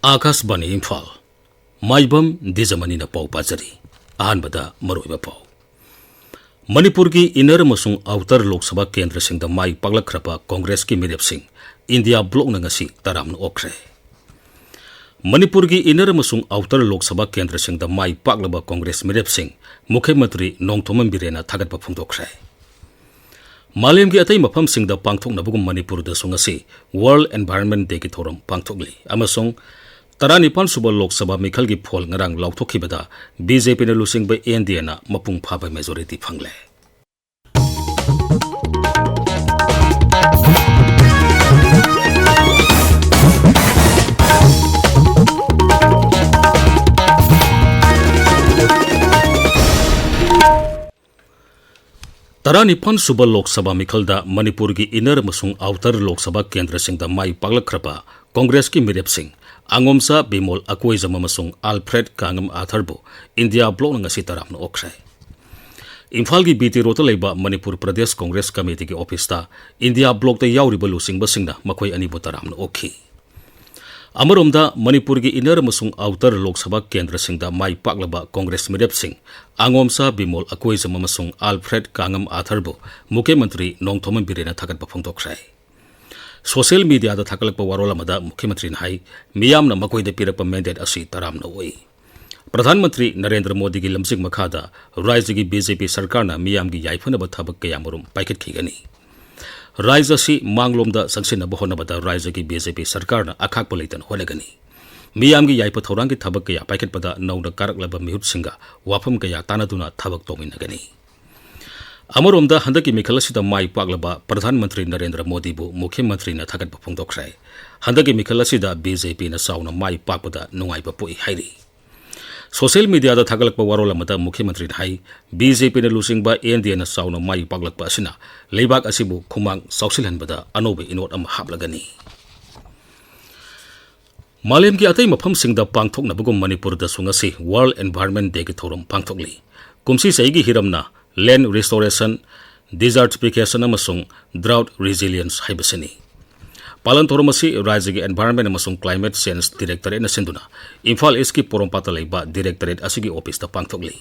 आकाशवाणी इम्फाल माइबम दीजमनी पाउ पाजरी अहानबदा मरोइबा पाउ मणिपुर की इनर मसुंग आउटर लोकसभा केंद्र सिंह माई पागलखरबा कांग्रेस की मिरेपसिंग इंडिया ब्लॉक नंगसी तरामन ओख्रे मणिपुर की इनर मसुंग आउटर लोकसभा केंद्र सिंह माई पागलबा कांग्रेस मिरेपसिंग मुख्यमंत्री नोंगथोमन बिरेना थागतबा फोंदोख्रे मालेम की अतई मफम सिंह पांगथोकनबगुम मणिपुर दसुंगसी वर्ल्ड एनवायरनमेंट डे की थोरम पांगथोकली अमसुंग 19 सुबह लोकसभा मिखल की फोल ngarang लाउथोखिबदा बीजेपी ने लुसिंग बे एनडीए ना मपुंग फाबा मेजॉरिटी फंगले तरा निपन सुबह लोकसभा मिखलदा मणिपुर की इनर मसुंग आउटर लोकसभा केंद्र सिंह माई पागलखरबा कांग्रेस की मिरेप सिंह अंगोमसा बिमोल अकोइजम अमसुंग आल्फ्रेड कांगम आथरबो इंडिया ब्लॉक नंगसी तरामन ओख्रे इम्फाल की बीटी रोड लेबा मणिपुर प्रदेश कांग्रेस कमेटी की ऑफिस ता इंडिया ब्लॉक ता याउरिबा लुसिंगबसिंगना मखोय अनिबो तरामन ओखी अमरोमदा मणिपुर की इनर मसुंग आउटर लोकसभा केंद्र सिंह माई पागलबा कांग्रेस मिरेप सिंह अंगोमसा बिमोल अकोइजम अमसुंग आल्फ्रेड कांगम आथरबो मुख्यमंत्री नोंगथोमन बिरेना थागतबा फोंदोख्रे सोशल मीडिया थाकलप वारोल मुख्यमंत्री मियाम मकोद पीरप मैंडेट तरामना ओई प्रधानमंत्री नरेंद्र मोदी की लमजिंग मखादा राज्य की बीजेपी सरकार मियाम की याइफनब थबक कयामरुम पाइखतखिगनी राज्य से मांगलोमदा संगसिनब होनबदा राज्य की बीजेपी सरकार अखाक लेतन होनगनी मियाम की याइफ थौरांग की थबक कया पाइखतपदा नौना कारकलब मिहुतसिंगा वाफम कया तानदुना थबक तोमिनगनी अमरोमदा हंदकी मिखलसिदा माई पागलबा प्रधानमंत्री नरेंद्र मोदी बु मुख्यमंत्री न थागतबा फोंदोख्रे हंदकी मिखलसिदा बीजेपी न साउना माई पाकपदा नुंगाइबा पोई हाइरी सोशल मीडिया दा थागलकपा वारोलमदा मुख्यमंत्री हाई बीजेपी न लुसिंगबा एनडीए न साउना माई पागलकपा असिना लेबाक असिबु खुमांग सौसिलहनबदा अनोबे इनोट अम हापलगनी मालेम की अतई मफम सिंगदा पांगथोकनबगुम मणिपुर दा सुंगसी वर्ल्ड एनवायरनमेंट डे की थोरम पांगथोकली कुमसी सईगी हिरमना लैंड रिस्टोरेशन डिजर्टिफिकेशन अमसुंग ड्राउट रिजिलियंस हाइबसिनी पालन थोरमसी राज्य की एनवायरनमेंट अमसुंग क्लाइमेट चेंज डायरेक्टरेट न सिंदुना इम्फाल ईस्ट की पोरोंपाता लेबा डायरेक्टरेट असिगी ऑफिस ता पांगथोकली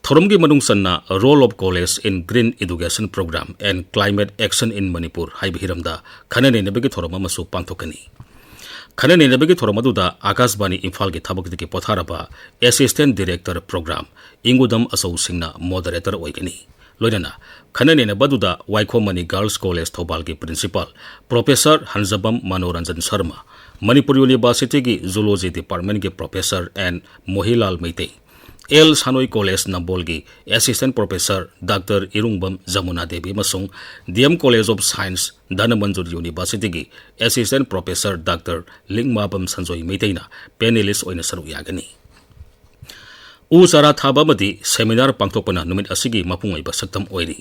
थोरम की मनुंग सन्ना role of college in green education programme and climate action in Manipur हाइब हिरमदा खनने नबगी थोरम अमसु पांगथोकनी खनने नबगी थोरम अदुदा आकाशवाणी इम्फाल की थबकदगी पोथारबा असिस्टेंट डायरेक्टर प्रोग्राम इंगुदम असौ सिंगना मॉडरेटर ओइगनी लोइना खनने नबदुदा वाइखोमनी गर्ल्स कॉलेज थौबाल की principal professor Hanjabam Manoranjan Sharma Manipur university की जूलॉजी डिपार्टमेंट के professor and Mohilal Meitei L Sanoi college Nambol की assistant professor doctor Irungbam Jamuna Devi मसुंग DM college of science Dhanamanjuri university की assistant professor doctor Lingamabam Sanjoi मैतेना पैनलिस्ट ओइना सरुक यागनी उ चारा थाबमदी सेमिनार पांगथोकपना नुमित असिगी मपुंग ओइबा सक्तम ओइरी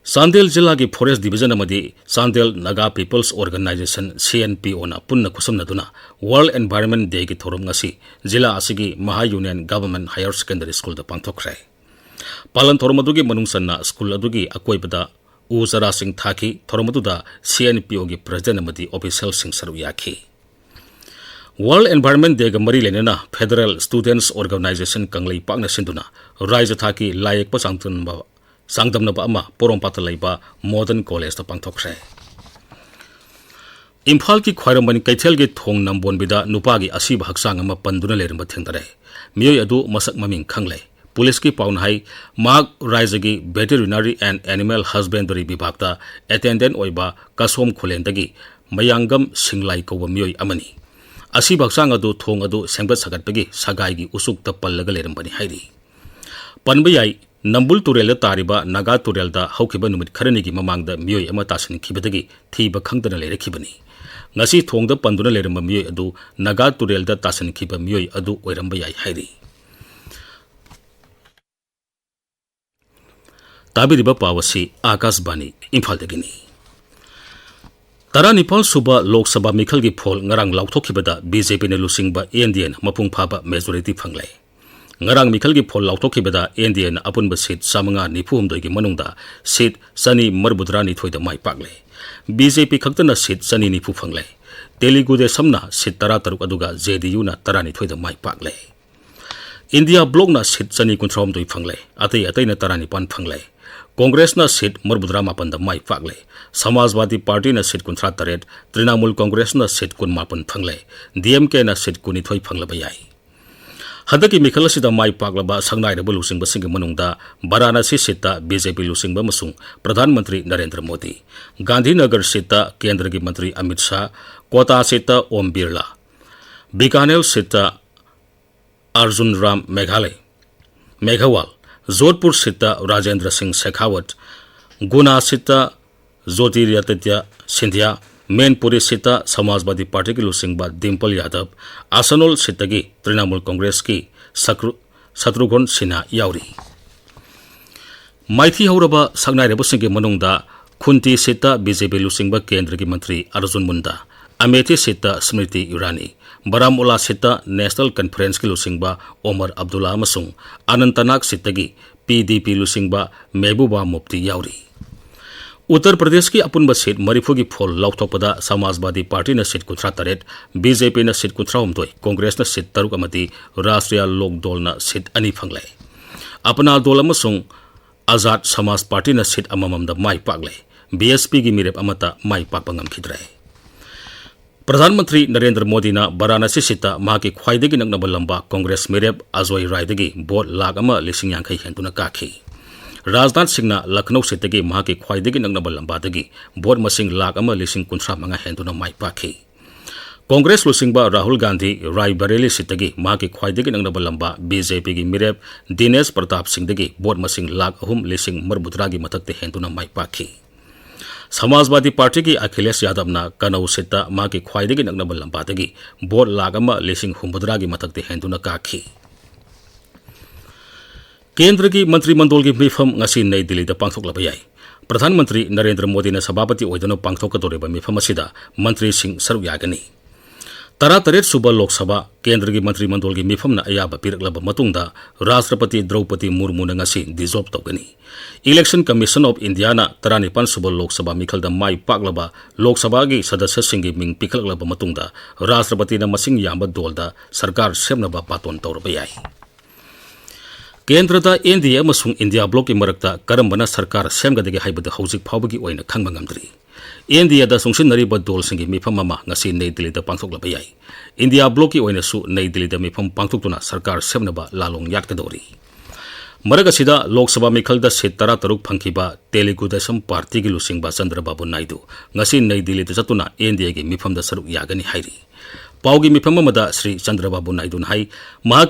चांदेल जिला की फॉरेस्ट डिवीजन अमदी Chandel Naga people's organisation CNPO ना पुन्न खुसमनदुना वर्ल्ड एनवायरनमेंट डे की थोरम ngasi जिला असिगी महा union government higher secondary school दा पांगथोख्रे पालन थोरमदुगी मनुंगसन्ना स्कूल अदुगी अकोइबदा उ चारा सिंह थाकी थोरमदुदा CNPO की प्रेसिडेंट अमदी ऑफिशियल सिंह सरुक याखी वर्ल्ड एनवायरनमेंट डे मरी लेना फेडरल स्टूडेंट्स ऑर्गेनाइजेशन कंगलई पाकना सिंधुना राज्य थाकी लायक सांगदमनबा अमा पोरोंपाता लेबा मॉडर्न कॉलेज पांगथोख्रे इम्फाल की ख्वाइरमन कैथेल की थोंग नंबोनबिदा नुपागी असीब हक्सांग अमा पंदुना लेरंबा थेंगदरे मियोय अदु मसक ममिंग खंगले पुलिस की पाउन हाई माग राज्य की वेटरनरी एंड एनिमल हस्बेंडरी विभागता अटेंडेंट ओइबा कसोम खुलेंदगी मयांगम सिंगलाई कौबा मियोय अमनी असीब हक्सांग अदु थोंग अदु सेंगबत सगतपगी सगाईगी उसुक पल्लगा लेरंबनी हाइरी पनबयाई नंबुल तुरेल तारिबा नागा तुरेल हौखिबा नुमित खरनी की ममांगदा मियोय अमा तासनखिबदगी थीबा खंगदना लेरखिबनी ngasi thongda panduna leramba miyoy adu naga turel da tasankhiba miyoy adu oiramba yai hairi tabiriba pawasi akashbani imphal dagini tara nipal suba lok sabha mikhal gi phol ngarang lauthokhibada BJP ne lusingba NDN mapung phaba majority phanglai ngarang mikhal gi phol lauthokhibada NDN apunba seat samanga nipum doi gi manungda seat sani marbudra ni thoida mai pagle BJP खक्तना seat सनी निफु फंगले तेलुगु देशमना seat 13 अदुगा JDU ना 12 दा माई पाकले इंडिया ब्लॉक ना सीट 293 फंगले अतई अतई ना 95 फंगले कांग्रेस ना सीट 59 दा माई पाकले समाजवादी पार्टी ना सीट 53 तृणमूल कांग्रेस ना सीट 19 फंगले DMK ना सीट 22 फंगले बयाई हदकी मिखलसिदा माई पाकलबा संगनाइरबा लुसिंगबसिंग मनुंगदा वाराणसी सीटा BJP लुसिंगबा मसुंग प्रधानमंत्री नरेंद्र मोदी गांधीनगर सीटा केंद्र की मंत्री अमित शाह कोटा सीटा ओम बिरला बीकानेर सीटा अर्जुन राम मेघवाल जोधपुर सीटा राजेंद्र सिंह शेखावत गुना सीटा ज्योतिरादित्य सिंधिया मैनपुरी सीटा समाजवादी पार्टी की लुसिंगबा डिम्पल यादव आसनोल सीटा की तृणमूल कांग्रेस की शत्रुघ्न सिन्हा यावरी माइथी हौरबा संगनाइरबसिंग की मनुंगदा खुंटी सीटा BJP लुसिंगबा केंद्र की मंत्री अर्जुन मुंडा अमेठी सीटा स्मृति ईरानी बारामुला सीटा नेशनल कॉन्फ्रेंस की लुसिंगबा ओमर अब्दुल्ला मसुंग अनंतनाग सीटा की PDP लुसिंगबा महबूबा मुफ्ती यावरी उत्तर प्रदेश की अपुनब सीट मरीफू की फोल लौथोपदा समाजवादी पार्टी ने सीट 53 BJP ने सीट 19 कांग्रेस ने सीट 3 राष्ट्रीय लोक दल ने सीट 2 फंगले अपना दल आजाद समाज पार्टी ने सीट अममद माई पाकले BSP की मिरेप माई पाक ngमखिद्रे प्रधानमंत्री नरेंद्र मोदी ने वाराणसी सीटा माकी ख्वाइदगी नगनब लंबा कांग्रेस मिरेप अजोय रायदगी वोट 1,50,000 हेंदुना काखी राजनाथ सिंह लखनऊ सीटगी माकी ख्वाइदगी नगनब लंबादगी वोट मसिंग 1,50,000 हेंदुना माई पाखी कांग्रेस लुसिंगबा राहुल गांधी रायबरेली सीटगी माकी ख्वाइदगी नगनब लंबा BJP की मिरेप दिनेश प्रताप सिंहदगी वोट मसिंग 3,60,000 की मथक्ते हेंदुना माई पाखी समाजवादी पार्टी की अखिलेश यादव कनऊ सीटा माकी ख्वाइदगी नगनब लंबादगी वोट 1,60,000 की मथक्ते हेंदुना काखी केंद्र की मंत्रिमंडल की मिफम ngasi नई दिल्ली दा पांगथोकलाबा याई प्रधानमंत्री नरेंद्र मोदी ने सभापति ओइदनो पांगथोकदोरेबा मिफम असिदा मंत्री सिंह सरुक यागनी 38 सुबह लोकसभा केंद्र की मंत्रिमंडल की मिफम ना अयाबा पिरकलाबा मतुंगदा राष्ट्रपति द्रौपदी मुर्मू ने ngasi डिसॉल्व तौगनी इलेक्शन कमीशन ऑफ इंडिया ना 39 सुबह लोकसभा मिखलदा माई पाकलाबा लोकसभा की सदस्य सिंह मिंग पिखलकलाबा मतुंगदा राष्ट्रपति ना मसिंग याबा दोलदा सरकार सेमनबा बातोन तौरबा याई केंद्र NDA अमसुंग इंडिया ब्लॉक की मरक्ता करम्बना सरकार सेमगदगे हाइबद हौजिक फावबगी ओइना खंगबा ngamdri NDA दा सुंगसिनरिबा दोलसिंगी मिफम अमा ngasi नई दिल्ली दा पांगथोकलाबा याई इंडिया ब्लॉक की ओइना सु नई दिल्ली दा मिफम पांगथोकतुना सरकार सेमनबा लालोंग याटकदोरी मरग असिदा लोकसभा मिखलदा सीट 13 फंखिबा तेलुगु देशम पार्टी की लुसिंगबा चंद्रबाबू नायडू ngasi नई दिल्ली दा चतुना NDA की मिफम दा सरुक यागनी हाइरी पाउगी मिफम श्री चंद्रबाबू नायडू हाई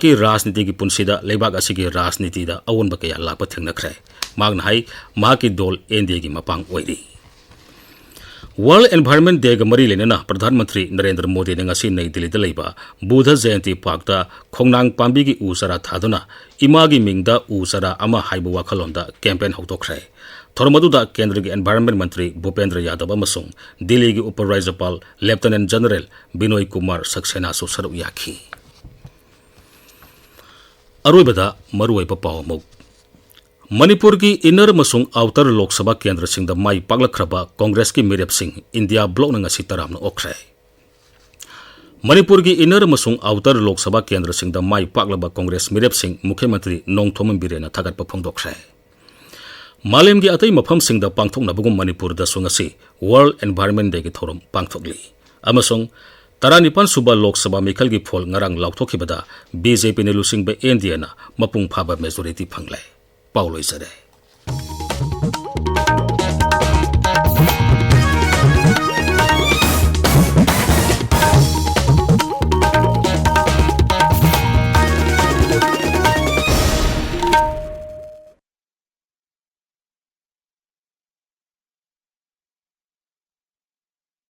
की राजनीति की पुनसीदा लेबाक की राजनीति अवोनब कया लाप थेंगनख्रे हाई दोल NDA की मपांग ओइरी वर्ल्ड एनवायरनमेंट डे मरी लेना प्रधानमंत्री नरेंद्र मोदी ने ngasi नई दिल्ली लेबा बुद्ध जयंती पार्कदा खोंगनांग पांबी की उ चरा थादुना इमा की मिंगदा उ चरा अमा हाइबो वाखलोंदा कैंपेन हौतोख्रे थोरमदुदा केंद्र के एनवायरनमेंट मंत्री भूपेंद्र यादव अमसुंग दिल्ली की उप राज्यपाल लेफ्टिनेंट जनरल बिनोय कुमार सक्सेना सु सरुक याखी अरोइबदा मरुइबा पावमुक मणिपुर की इनर मसुंग आउटर लोकसभा केंद्र सिंह माई पागलख्रबा कांग्रेस की मिरेप सिंह इंडिया ब्लॉक ngasi तरामना ओख्रे मणिपुर की इनर मसुंग आउटर लोकसभा केंद्र सिंह माई पागलबा कांग्रेस मिरेप सिंह मुख्यमंत्री नोंगथोम बिरेना थागतपा फोंदोख्रे मालेम की अतई मफम सिंह पांगथोकनाबगुम मणिपुर दसुंगसी वर्ल्ड एनवायरनमेंट डे की थोरम पांगथोकली अमसुंग 39 सुबह लोकसभा मिखल की फोल ngarang लाउथोखिबदा BJP ने लुसिंगबा NDA ना मपुंग फाबा मेजोरिटी फंगले पाउलोइसरे।